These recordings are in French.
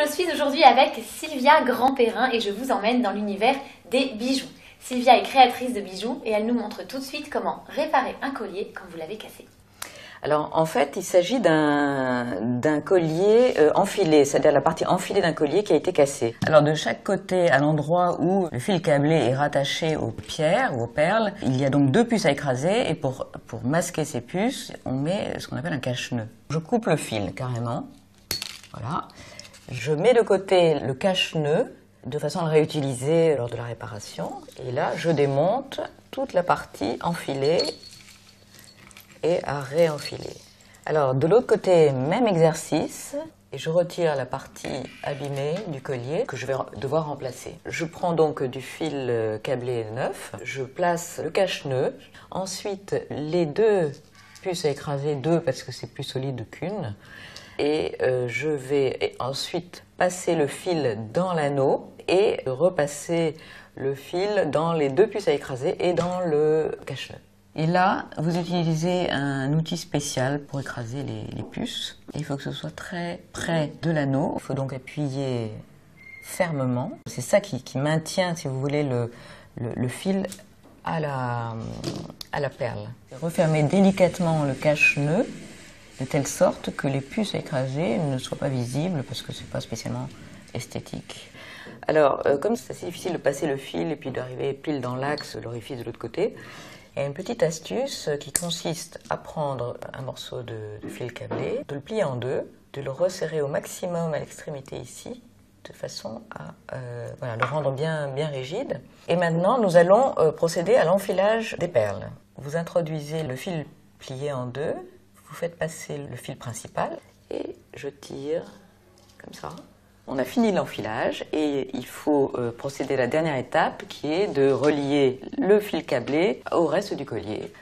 je suis aujourd'hui avec Sylvia Grandperrin et je vous emmène dans l'univers des bijoux. Sylvia est créatrice de bijoux et elle nous montre tout de suite comment réparer un collier quand vous l'avez cassé. Alors en fait, il s'agit d'un collier enfilé, c'est-à-dire la partie enfilée d'un collier qui a été cassé. Alors de chaque côté, à l'endroit où le fil câblé est rattaché aux pierres ou aux perles, il y a donc deux puces à écraser et pour masquer ces puces, on met ce qu'on appelle un cache-nœud. Je coupe le fil carrément, voilà. Je mets de côté le cache-nœud de façon à le réutiliser lors de la réparation. Et là, je démonte toute la partie enfilée et à réenfiler. Alors de l'autre côté, même exercice, et je retire la partie abîmée du collier que je vais devoir remplacer. Je prends donc du fil câblé neuf, je place le cache-nœud, ensuite les deux puces à écraser, deux parce que c'est plus solide qu'une, et je vais ensuite passer le fil dans l'anneau et repasser le fil dans les deux puces à écraser et dans le cache-nœud. Et là, vous utilisez un outil spécial pour écraser les puces. Il faut que ce soit très près de l'anneau. Il faut donc appuyer fermement. C'est ça qui maintient, si vous voulez, le fil à la perle. Refermez délicatement le cache-nœud de telle sorte que les puces à écraser ne soient pas visibles parce que ce n'est pas spécialement esthétique. Alors, comme c'est assez difficile de passer le fil et puis d'arriver pile dans l'axe, l'orifice de l'autre côté, il y a une petite astuce qui consiste à prendre un morceau de fil câblé, de le plier en deux, de le resserrer au maximum à l'extrémité ici, de façon à voilà, le rendre bien rigide. Et maintenant, nous allons procéder à l'enfilage des perles. Vous introduisez le fil plié en deux, vous faites passer le fil principal et je tire comme ça. On a fini l'enfilage et il faut procéder à la dernière étape qui est de relier le fil câblé au reste du collier.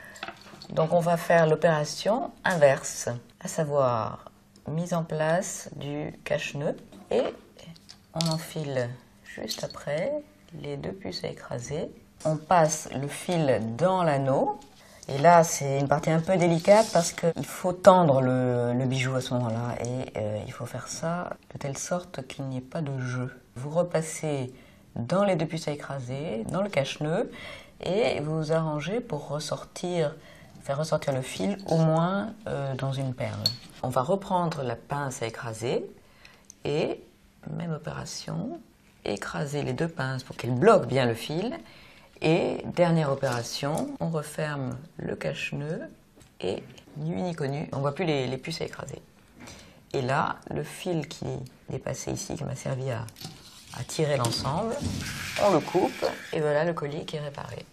Donc on va faire l'opération inverse, à savoir mise en place du cache-nœud et on enfile juste après les deux puces à écraser. On passe le fil dans l'anneau. Et là, c'est une partie un peu délicate parce qu'il faut tendre le bijou à ce moment-là. Et il faut faire ça de telle sorte qu'il n'y ait pas de jeu. Vous repassez dans les deux puces à écraser, dans le cache-nœud, et vous vous arrangez pour faire ressortir le fil au moins dans une perle. On va reprendre la pince à écraser et, même opération, écraser les deux pinces pour qu'elles bloquent bien le fil. Et dernière opération, on referme le cache-nœud et ni vu ni connu, on ne voit plus les puces à écraser. Et là, le fil qui est passé ici, qui m'a servi à tirer l'ensemble, on le coupe et voilà le collier qui est réparé.